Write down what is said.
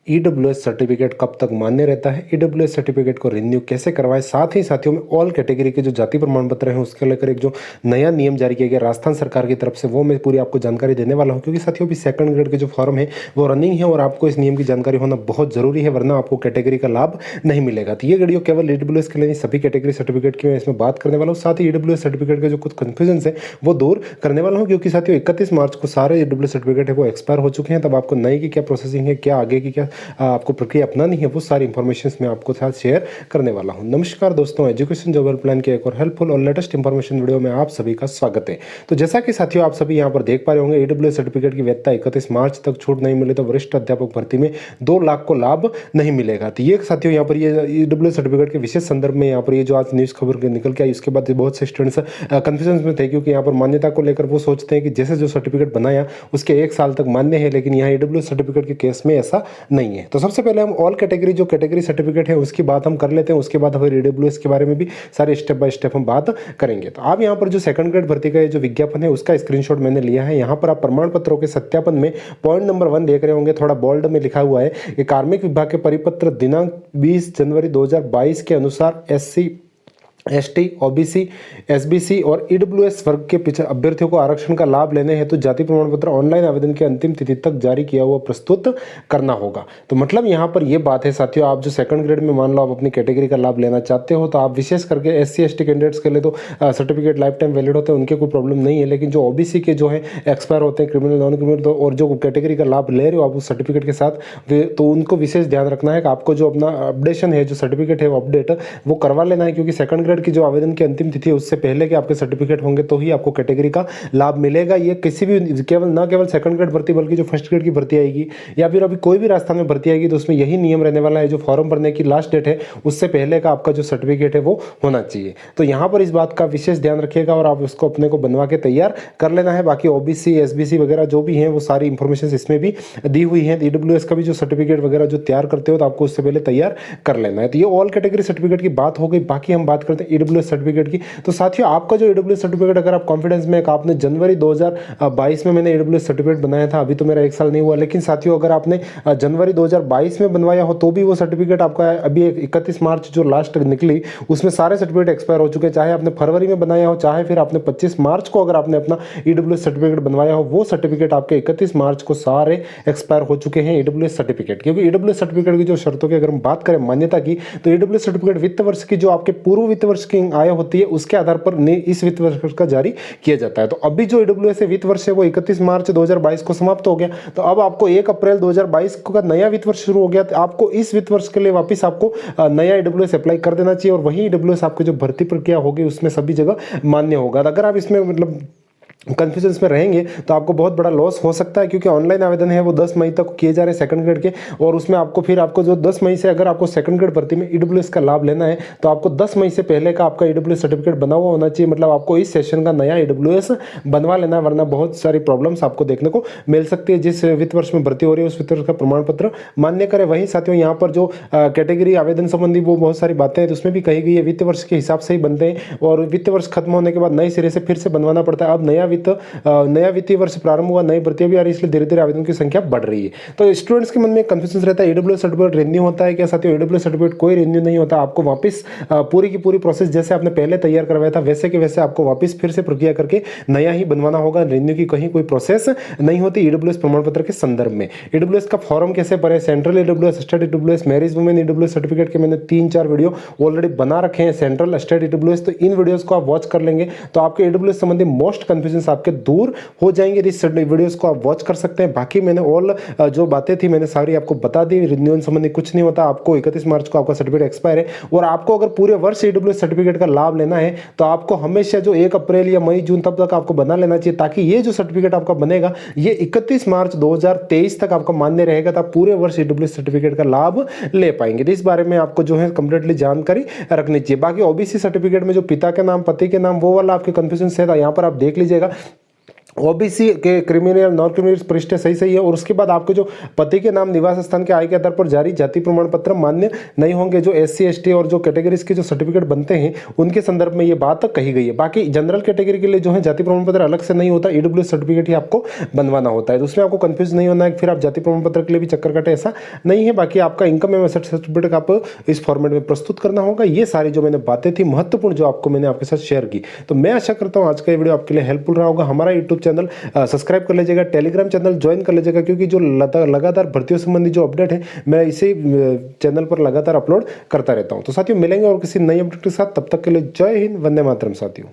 EWS certificate कब तक मान्य रहता है, ईडब्ल्यूएस सर्टिफिकेट को रिन्यू कैसे करवाएं, साथ ही साथियों में ऑल कैटेगरी के जो जाति प्रमाण पत्र हैं उसके लेकर एक जो नया नियम जारी किया गया राजस्थान सरकार की तरफ से, वो मैं पूरी आपको जानकारी देने वाला हूं। क्योंकि साथियों अभी सेकंड ग्रेड के जो फॉर्म है वो रनिंग है और आपको इस नियम की जानकारी होना बहुत जरूरी है, वरना आपको कैटेगरी का लाभ नहीं मिलेगा। तो ये वीडियो केवल ईडब्ल्यूएस के लिए नहीं, सभी कैटेगरी सर्टिफिकेट की मैं इसमें बात करने वाला हूँ। साथ ही ईडब्ल्यूएस सर्टिफिकेट के जो कुछ कंफ्यूजन है वो दूर करने वाला हूँ, क्योंकि साथियों 31 मार्च को सारे ईडब्ल्यूएस सर्टिफिकेट है वो एक्सपायर हो चुके हैं। तब आपको नए की क्या प्रोसेसिंग है, क्या आगे की क्या आपको प्रक्रिया अपनानी है, वो सारी इंफॉर्मेशन मैं आपको साथ शेयर करने वाला हूं। नमस्कार दोस्तों, एजुकेशन जॉब प्लान के एक और हेल्पफुल और लेटेस्ट इंफॉर्मेशन वीडियो में आप सभी का स्वागत है। तो जैसा कि साथियों आप सभी यहां पर देख पा रहे होंगे, ईडब्ल्यूएस सर्टिफिकेट की वैधता 31 मार्च तक छूट नहीं मिले तो वरिष्ठ अध्यापक भर्ती में 2 लाख को लाभ नहीं मिलेगा। तो ये साथियों यहाँ पर ये ईडब्ल्यूएस सर्टिफिकेट के विशेष संदर्भ में यहाँ पर ये जो आज न्यूज खबर निकल के आई उसके बाद बहुत से स्टूडेंट्स कंफ्यूजन में थे, क्योंकि यहाँ पर मान्यता को लेकर वो सोचते हैं कि जैसे जो सर्टिफिकेट बनाया उसके 1 साल तक मान्य है, लेकिन यहाँ ईडब्ल्यूएस सर्टिफिकेट के केस में ऐसा नहीं है। तो सबसे पहले हम ऑल कैटेगरी जो कैटेगरी सर्टिफिकेट है उसकी बात हम कर लेते हैं, उसके बाद फिर ईडब्ल्यूएस के बारे में भी सारे स्टेप बाय स्टेप हम बात करेंगे। तो आप यहाँ पर जो सेकंड ग्रेड भर्ती का जो विज्ञापन है उसका स्क्रीनशॉट मैंने लिया है। यहाँ पर आप प्रमाण पत्रों के सत्यापन में पॉइंट नंबर 1 देख रहे होंगे, थोड़ा बोल्ड में लिखा हुआ है कि कार्मिक विभाग के परिपत्र दिनांक 20 जनवरी 2022 के अनुसार SC ST OBC SBC और ईडब्ल्यूएस वर्ग के पिछड़े अभ्यर्थियों को आरक्षण का लाभ लेने हेतु जाति प्रमाण पत्र ऑनलाइन आवेदन की अंतिम तिथि तक जारी किया हुआ प्रस्तुत करना होगा। तो मतलब यहाँ पर ये बात है साथियों, आप जो सेकंड ग्रेड में मान लो आप अपनी कैटेगरी का लाभ लेना चाहते हो तो आप विशेष करके SC ST कैंडिडेट्स के लिए तो सर्टिफिकेट लाइफ टाइम वैलिड होते हैं, उनके कोई प्रॉब्लम नहीं है। लेकिन जो OBC के जो है एक्सपायर होते हैं, क्रिमिनल नॉन क्रिमिनल, तो और जो कैटेगरी का लाभ ले रहे हो आप उस सर्टिफिकेट के साथ, तो उनको विशेष ध्यान रखना है कि आपको जो अपना अपडेशन है, जो सर्टिफिकेट है वो अपडेट वो करवा लेना है, क्योंकि सेकंड ग्रेड की जो आवेदन की अंतिम तिथि है उससे पहले के आपके सर्टिफिकेट होंगे तो ही आपको कैटेगरी का लाभ मिलेगा। ये किसी भी केवल सेकंड ग्रेड भर्ती बल्कि जो फर्स्ट ग्रेड की भर्ती आएगी या फिर अभी कोई भी राजस्थान में भर्ती आएगी तो उसमें यही नियम रहने वाला है, जो फॉर्म भरने की लास्ट डेट है उससे पहले का आपका जो सर्टिफिकेट है वो होना चाहिए। तो यहाँ पर इस बात का विशेष ध्यान रखिएगा और आप उसको अपने को बनवा के तैयार कर लेना है। बाकी OBC SBC वगैरह जो भी हैं वो सारी इंफॉर्मेशन इसमें भी दी हुई है। ईडब्ल्यूएस का भी जो सर्टिफिकेट वगैरह जो तैयार करते हो तो आपको उससे पहले तैयार कर लेना है। तो ये ऑल कैटेगरी सर्टिफिकेट की बात हो गई। बाकी हम बात करते हैं ईडब्ल्यूएस सर्टिफिकेट की। तो साथियों आपका जो ईडब्ल्यूएस सर्टिफिकेट, अगर आप कॉन्फिडेंस में आपने जनवरी 2022 में मैंने ईडब्ल्यूएस सर्टिफिकेट बनाया था, अभी तो मेरा 1 साल नहीं हुआ, लेकिन साथियों अगर आपने जनवरी 2022 में बनवाया हो तो भी वो सर्टिफिकेट आपका अभी 31 मार्च जो लास्ट निकली उसमें सारे सर्टिफिकेट एक्सपायर हो चुके हैं। चाहे आपने फरवरी में बनाया हो, चाहे फिर आपने 25 मार्च को अगर आपने अपना ईडब्ल्यूएस सर्टिफिकेट बनवाया हो, वो सर्टिफिकेट आपके 31 मार्च को सारे एक्सपायर हो चुके हैं ईडब्ल्यूएस सर्टिफिकेट। क्योंकि ईडब्ल्यूएस सर्टिफिकेट की जो शर्तों की अगर हम बात करें मान्यता की, तो ईडब्ल्यूएस सर्टिफिकेट वित्त वर्ष की जो आपके पूर्व वित्त वर्ष की आय होती है उसके आधार पर इस वित्त वर्ष का जारी किया जाता है। तो अभी जो ईडब्ल्यूएस वित्त वर्ष है वो 31 मार्च 2022 को समाप्त हो गया, तो अब आपको 1 अप्रैल 2022 का नया वित्त वर्ष शुरू हो गया। तो आपको इस वित्त वर्ष के लिए वापस आपको नया ईडब्ल्यूएस अप्लाई कर देना चाहिए और वही ईडब्ल्यूएस आपकी जो भर्ती प्रक्रिया होगी उसमें सभी जगह मान्य होगा। अगर आप इसमें मतलब कंफ्यूजन में रहेंगे तो आपको बहुत बड़ा लॉस हो सकता है, क्योंकि ऑनलाइन आवेदन है वो 10 मई तक किए जा रहे हैं सेकंड ग्रेड के, और उसमें आपको जो 10 मई से अगर आपको सेकंड ग्रेड भर्ती में ईडब्ल्यूएस का लाभ लेना है तो आपको 10 मई से पहले का आपका ईडब्ल्यूएस सर्टिफिकेट बना हुआ होना चाहिए। मतलब आपको इस सेशन का नया ईडब्ल्यूएस बनवा लेना, वरना बहुत सारी प्रॉब्लम्स आपको देखने को मिल सकती है। जिस वित्त वर्ष में भर्ती हो रही है उस वित्त वर्ष का प्रमाण पत्र मान्य करें। वहीं साथियों यहाँ पर जो कैटेगरी आवेदन संबंधी वो बहुत सारी बातें हैं तो उसमें भी कही गई है वित्त वर्ष के हिसाब से ही बनते हैं और वित्त वर्ष खत्म होने के बाद नए सिरे से फिर से बनवाना पड़ता है। अब नया वित्तीय वर्ष प्रारंभ हुआ, नई भर्तियां भी आ रही है, इसलिए धीरे धीरे आवेदन की संख्या बढ़ रही है। तो स्टूडेंट्स के मन में कंफ्यूजन रहता है ईडब्ल्यूएस सर्टिफिकेट रिन्यू होता है क्या? साथियों ईडब्ल्यूएस सर्टिफिकेट कोई रिन्यू नहीं होता। आपको वापस पूरी की पूरी प्रोसेस जैसे आपने पहले तैयार करवाया था वैसे के वैसे आपको वापस फिर से प्रक्रिया करके नया ही बनवाना होगा। रिन्यू की कहीं कोई प्रोसेस नहीं होती ईडब्ल्यूएस प्रमाण पत्र के संदर्भ में। ईडब्ल्यूएस का फॉर्म कैसे भरें, central EWS, state EWS, marriage women EWS certificate के मैंने 3-4 वीडियो ऑलरेडी बना रखे हैं, सेंट्रल स्टेट ईडब्ल्यूएस। तो इन वीडियोस को आप वॉच कर लेंगे तो आपके ईडब्ल्यूएस संबंधी मोस्ट कंफ्यूजन आपके दूर हो जाएंगे। इस वीडियोस को आप वॉच कर सकते हैं। बाकी मैंने ऑल जो बातें थी मैंने सारी आपको बता दी। रिन्यूअल संबंधी कुछ नहीं होता। आपको 31 मार्च को आपका सर्टिफिकेट एक्सपायर है और आपको अगर पूरे वर्ष ईडब्ल्यूएस सर्टिफिकेट का लाभ लेना है तो आपको हमेशा जो 1 अप्रैल या मई जून तब तक आपको बना लेना चाहिए, ताकि ये जो सर्टिफिकेट आपका बनेगा ये 31 मार्च 2023 तक आपका मान्य रहेगा, तो आप पूरे वर्ष ईडब्ल्यूएस सर्टिफिकेट का लाभ ले पाएंगे। तो इस बारे में आपको जो है कंप्लीटली जानकारी रखनी चाहिए। बाकी ओबीसी सर्टिफिकेट में जो पिता के नाम, पति के नाम, वो वाला आपके कंफ्यूजन है, यहाँ पर आप देख लीजिएगा। ओबीसी के क्रिमिनल नॉन क्रिमिनल पृष्ठ सही है और उसके बाद आपके जो पति के नाम निवास स्थान के आय के आधार पर जारी जाति प्रमाण पत्र मान्य नहीं होंगे। जो एससी एसटी और जो कैटेगरीज के जो सर्टिफिकेट बनते हैं उनके संदर्भ में ये बात कही गई है। बाकी जनरल कैटेगरी के लिए जो है जाति प्रमाण पत्र अलग से नहीं होता, ईडब्ल्यूएस सर्टिफिकेट ही आपको बनवाना होता है। तो उसमें आपको कंफ्यूज नहीं होना है फिर आप जाति प्रमाण पत्र के लिए भी चक्कर काटे, ऐसा नहीं है। बाकी आपका इनकम एवं एसेट सर्टिफिकेट आप इस फॉर्मेट में प्रस्तुत करना होगा। ये सारी जो मैंने बातें थी महत्वपूर्ण जो आपको मैंने आपके साथ शेयर की, तो मैं आशा करता हूँ आज का ये वीडियो आपके लिए हेल्पफुल रहा होगा। हमारा यूट्यूब चैनल सब्सक्राइब कर लीजिएगा, टेलीग्राम चैनल ज्वाइन कर लीजिएगा, क्योंकि जो लगातार भर्तियों संबंधी जो अपडेट है मैं इसी चैनल पर लगातार अपलोड करता रहता हूं। तो साथियों मिलेंगे और किसी नई अपडेट के साथ, तब तक के लिए जय हिंद, वंदे मातरम साथियों।